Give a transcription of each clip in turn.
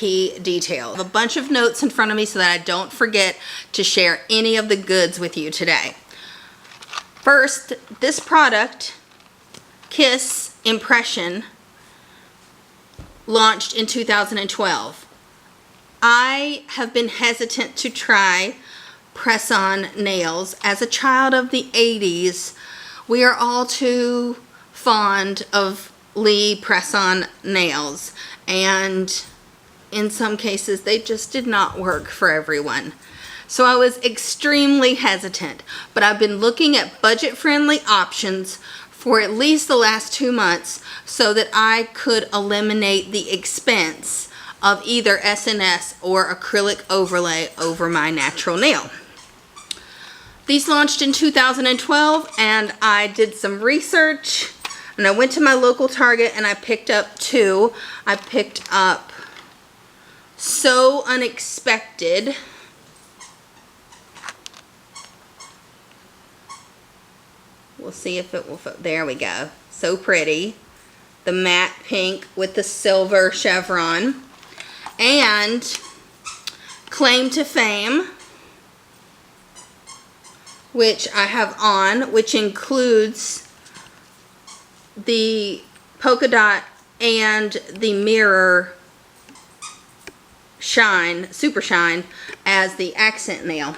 key detail. I have a bunch of notes in front of me so that I don't forget to share any of the goods with you today. First, this product, Kiss Impression, launched in 2012. I have been hesitant to try press-on nails. As a child of the 80s, we are all too fond of Lee press-on nails, and in some cases they just did not work for everyone. So I was extremely hesitant, but I've been looking at budget-friendly options for at least the last 2 months so that I could eliminate the expense of either SNS or acrylic overlay over my natural nail. These launched in 2012, and I did some research, and I went to my local Target and I picked up 2. I picked up So Unexpected. We'll see if it will, there we go. So pretty. The matte pink with the silver chevron. And Claim to Fame, which I have on, which includes the polka dot and the mirror shine, super shine, as the accent nail.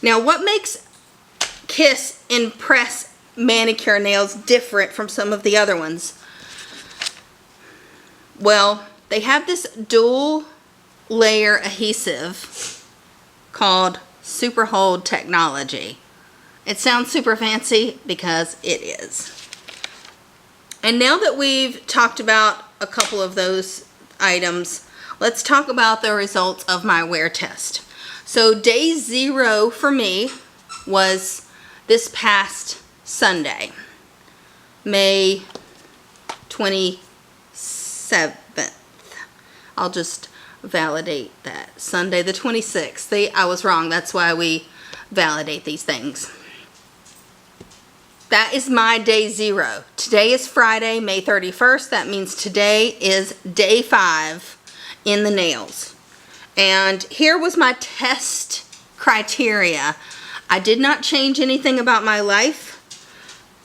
Now, what makes Kiss imPress manicure nails different from some of the other ones? Well, they have this dual layer adhesive called Super Hold technology. It sounds super fancy because it is. And now that we've talked about a couple of those items, let's talk about the results of my wear test. So day 0 for me was this past Sunday, May 27th. I'll just validate that. Sunday the 26th. See, I was wrong. That's why we validate these things. That is my day 0. Today is Friday, May 31st. That means today is day 5 in the nails. And here was my test criteria. I did not change anything about my life.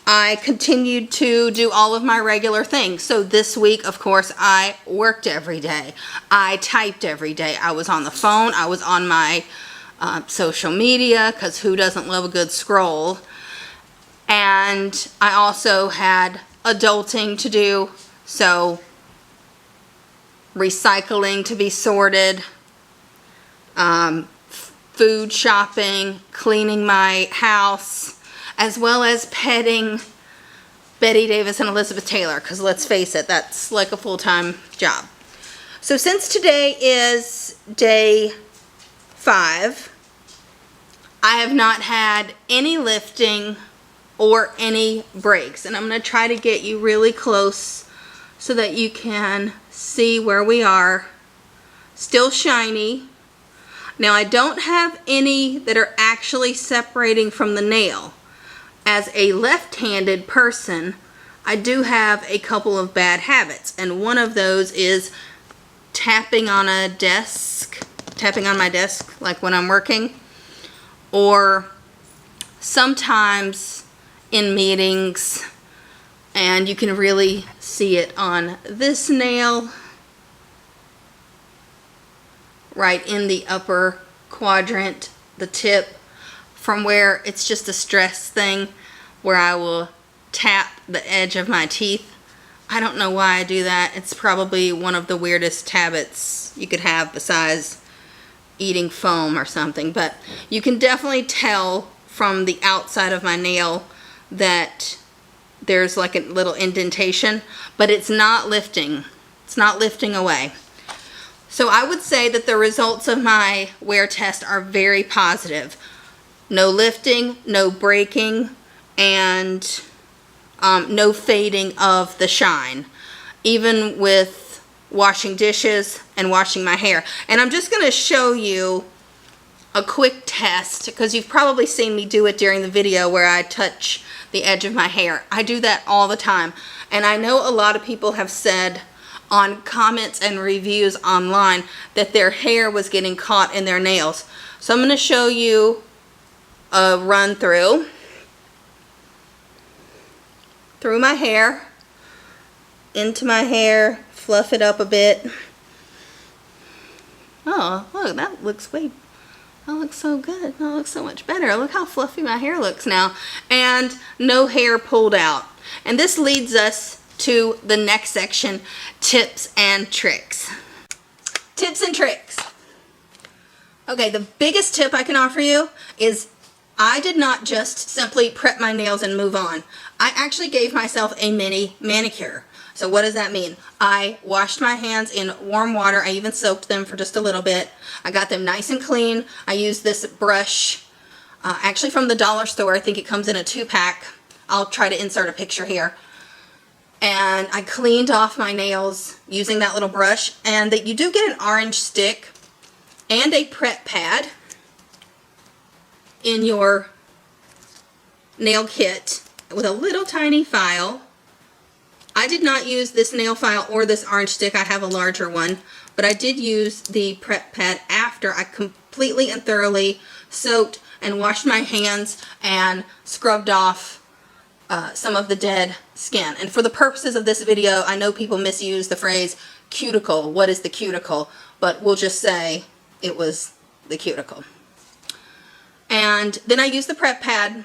I continued to do all of my regular things. So this week, of course, I worked every day. I typed every day. I was on the phone. I was on my social media, because who doesn't love a good scroll? And I also had adulting to do. So recycling to be sorted, food shopping, cleaning my house, as well as petting Betty Davis and Elizabeth Taylor, because let's face it, that's like a full-time job. So since today is day 5, I have not had any lifting or any breaks. And I'm going to try to get you really close so that you can see where we are. Still shiny. Now I don't have any that are actually separating from the nail. As a left-handed person, I do have a couple of bad habits, and one of those is tapping on a desk, tapping on my desk like when I'm working, or sometimes in meetings, and you can really see it on this nail right in the upper quadrant, the tip, from where it's just a stress thing where I will tap the edge of my teeth. I don't know why I do that. It's probably one of the weirdest habits you could have besides eating foam or something, but you can definitely tell from the outside of my nail that there's like a little indentation, but it's not lifting. It's not lifting away. So I would say that the results of my wear test are very positive. No lifting, no breaking, and no fading of the shine, even with washing dishes and washing my hair. And I'm just going to show you a quick test, because you've probably seen me do it during the video where I touch the edge of my hair. I do that all the time, and I know a lot of people have said on comments and reviews online that their hair was getting caught in their nails. So I'm going to show you a run through my hair, into my hair, fluff it up a bit. Oh, look, that looks so good. That looks so much better. Look how fluffy my hair looks now. And no hair pulled out. And this leads us to the next section, tips and tricks. Tips and tricks. Okay, the biggest tip I can offer you is I did not just simply prep my nails and move on. I actually gave myself a mini manicure. So what does that mean? I washed my hands in warm water. I even soaked them for just a little bit. I got them nice and clean. I used this brush, actually from the dollar store. I think it comes in a 2-pack. I'll try to insert a picture here. And I cleaned off my nails using that little brush. And that you do get an orange stick and a prep pad in your nail kit with a little tiny file. I did not use this nail file or this orange stick. I have a larger one, but I did use the prep pad after I completely and thoroughly soaked and washed my hands and scrubbed off some of the dead skin. And for the purposes of this video, I know people misuse the phrase cuticle. What is the cuticle? But we'll just say it was the cuticle. And then I used the prep pad,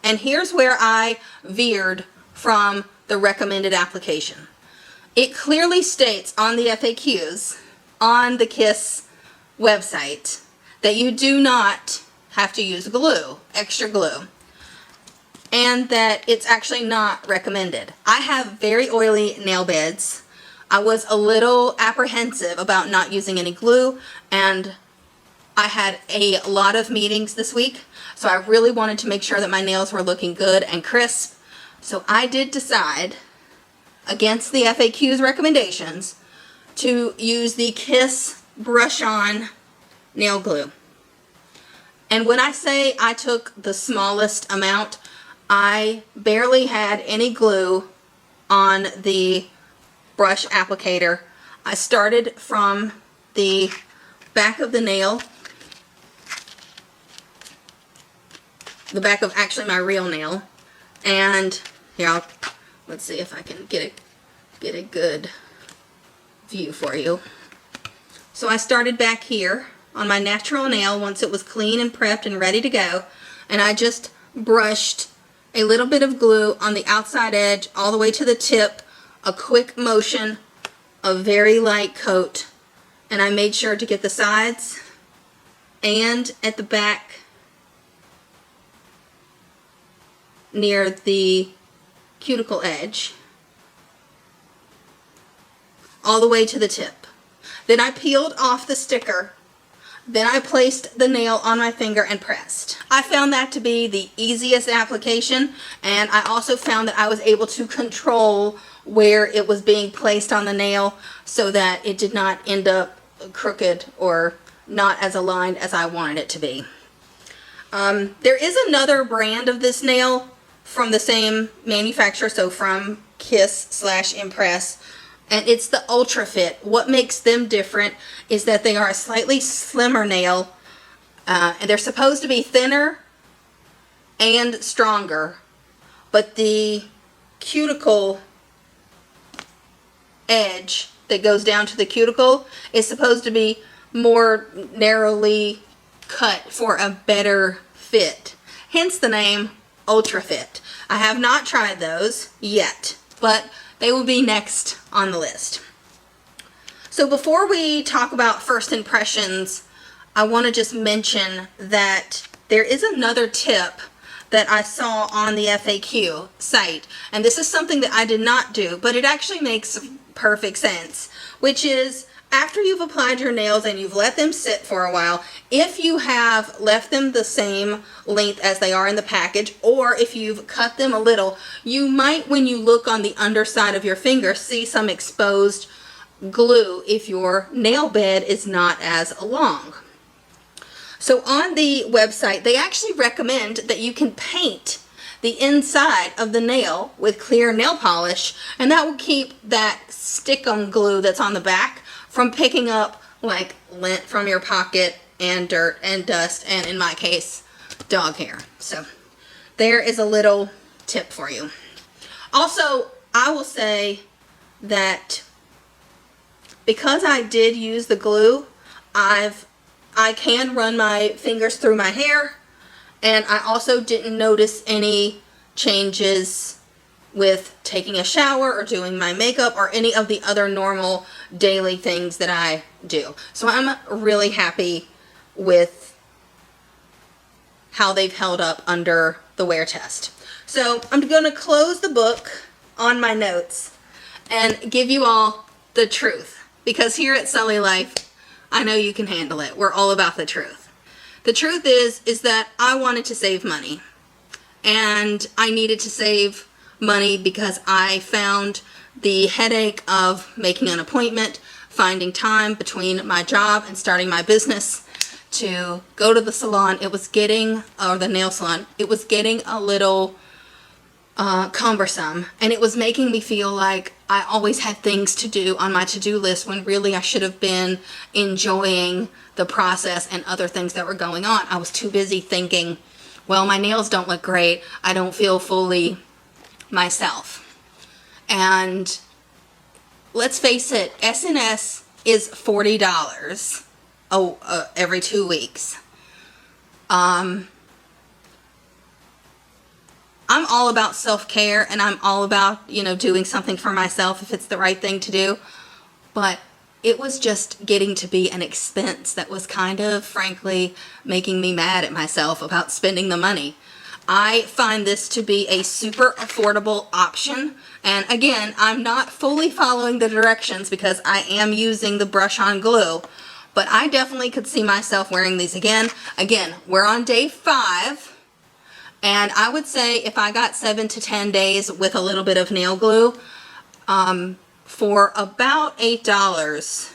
and here's where I veered from the recommended application. It clearly states on the FAQs on the KISS website that you do not have to use glue, extra glue, and that it's actually not recommended. I have very oily nail beds. I was a little apprehensive about not using any glue, and I had a lot of meetings this week, so I really wanted to make sure that my nails were looking good and crisp. So I did decide, against the FAQ's recommendations, to use the KISS Brush On nail glue. And when I say I took the smallest amount, I barely had any glue on the brush applicator. I started from the back of the nail, the back of actually my real nail, and here, let's see if I can get a good view for you. So I started back here on my natural nail once it was clean and prepped and ready to go, and I just brushed a little bit of glue on the outside edge all the way to the tip, a quick motion, a very light coat, and I made sure to get the sides and at the back near the cuticle edge, all the way to the tip. Then I peeled off the sticker. Then I placed the nail on my finger and pressed. I found that to be the easiest application, and I also found that I was able to control where it was being placed on the nail so that it did not end up crooked or not as aligned as I wanted it to be. There is another brand of this nail from the same manufacturer, so from KISS/imPress, and it's the Ultra Fit. What makes them different is that they are a slightly slimmer nail, and they're supposed to be thinner and stronger, but the cuticle edge that goes down to the cuticle is supposed to be more narrowly cut for a better fit. Hence the name Ultra Fit. I have not tried those yet, but they will be next on the list. So before we talk about first impressions, I want to just mention that there is another tip that I saw on the FAQ site, and this is something that I did not do, but it actually makes perfect sense, which is after you've applied your nails and you've let them sit for a while, if you have left them the same length as they are in the package, or if you've cut them a little, you might, when you look on the underside of your finger, see some exposed glue if your nail bed is not as long. So on the website, they actually recommend that you can paint the inside of the nail with clear nail polish, and that will keep that stick-on glue that's on the back from picking up like lint from your pocket and dirt and dust, and in my case, dog hair. So there is a little tip for you. Also, I will say that because I did use the glue, I can run my fingers through my hair, and I also didn't notice any changes with taking a shower or doing my makeup or any of the other normal daily things that I do. So I'm really happy with how they've held up under the wear test. So I'm going to close the book on my notes and give you all the truth, because here at Sully Life, I know you can handle it. We're all about the truth. The truth is that I wanted to save money, and I needed to save money because I found the headache of making an appointment, finding time between my job and starting my business to go to the salon. It was getting, or the nail salon, it was getting a little cumbersome, and it was making me feel like I always had things to do on my to-do list when really I should have been enjoying the process and other things that were going on. I was too busy thinking, well, my nails don't look great, I don't feel fully myself. And let's face it, S&S is $40 every 2 weeks. I'm all about self-care, and I'm all about, doing something for myself if it's the right thing to do. But it was just getting to be an expense that was kind of, frankly, making me mad at myself about spending the money. I find this to be a super affordable option. And again, I'm not fully following the directions because I am using the brush-on glue. But I definitely could see myself wearing these again. Again, we're on day 5. And I would say if I got 7 to 10 days with a little bit of nail glue, for about $8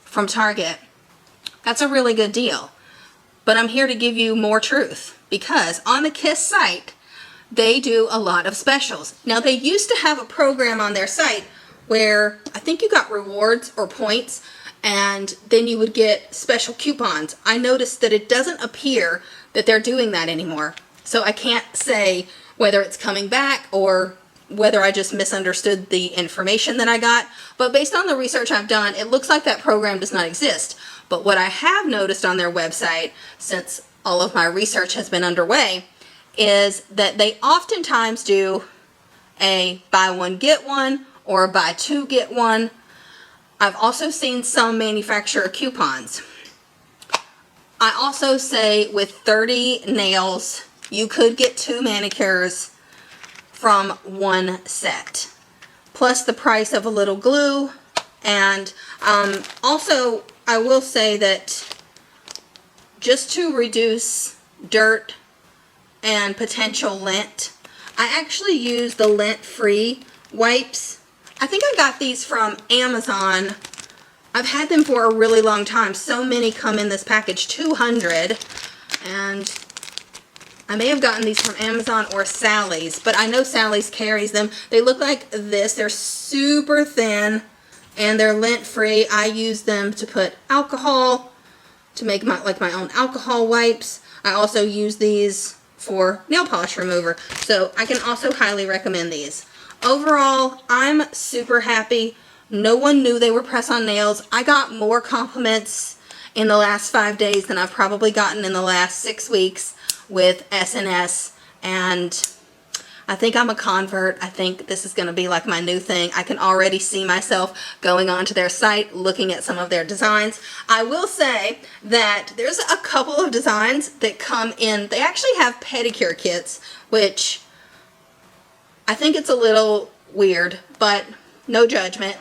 from Target, that's a really good deal. But I'm here to give you more truth, because on the KISS site, they do a lot of specials. Now, they used to have a program on their site where I think you got rewards or points, and then you would get special coupons. I noticed that it doesn't appear that they're doing that anymore. So I can't say whether it's coming back or whether I just misunderstood the information that I got. But based on the research I've done, it looks like that program does not exist. But what I have noticed on their website, since all of my research has been underway, is that they oftentimes do a buy one get one or buy two get one. I've also seen some manufacturer coupons. I also say with 30 nails, you could get 2 manicures from one set, plus the price of a little glue. And also, I will say that just to reduce dirt and potential lint, I actually use the lint-free wipes. I think I got these from Amazon. I've had them for a really long time. So many come in this package, 200, and I may have gotten these from Amazon or Sally's, but I know Sally's carries them. They look like this. They're super thin, and they're lint-free. I use them to put alcohol, to make my own alcohol wipes. I also use these for nail polish remover, so I can also highly recommend these. Overall, I'm super happy. No one knew they were press-on nails. I got more compliments in the last 5 days than I've probably gotten in the last 6 weeks with S&S, and I think I'm a convert. I think this is going to be like my new thing. I can already see myself going onto their site, looking at some of their designs. I will say that there's a couple of designs that come in. They actually have pedicure kits, which I think it's a little weird, but no judgment.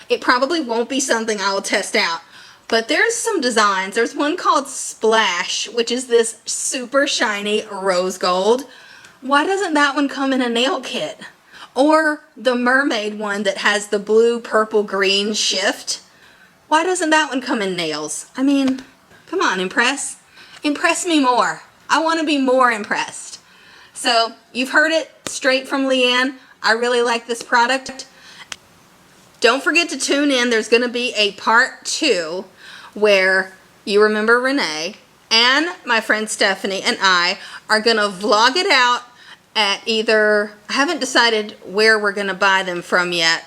It probably won't be something I will test out. But there's some designs. There's one called Splash, which is this super shiny rose gold. Why doesn't that one come in a nail kit? Or the mermaid one that has the blue, purple, green shift. Why doesn't that one come in nails? I mean, come on, imPress. Impress me more. I want to be more impressed. So you've heard it straight from Leanne. I really like this product. Don't forget to tune in. There's going to be a part 2 where you remember Renee and my friend Stephanie and I are going to vlog it out at either, I haven't decided where we're going to buy them from yet,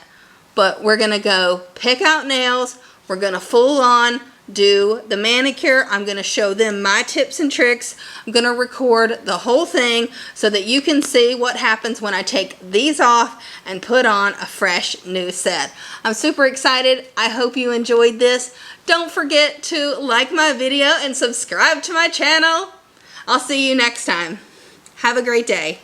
but we're going to go pick out nails. We're going to full on do the manicure. I'm going to show them my tips and tricks. I'm going to record the whole thing so that you can see what happens when I take these off and put on a fresh new set. I'm super excited. I hope you enjoyed this. Don't forget to like my video and subscribe to my channel. I'll see you next time. Have a great day.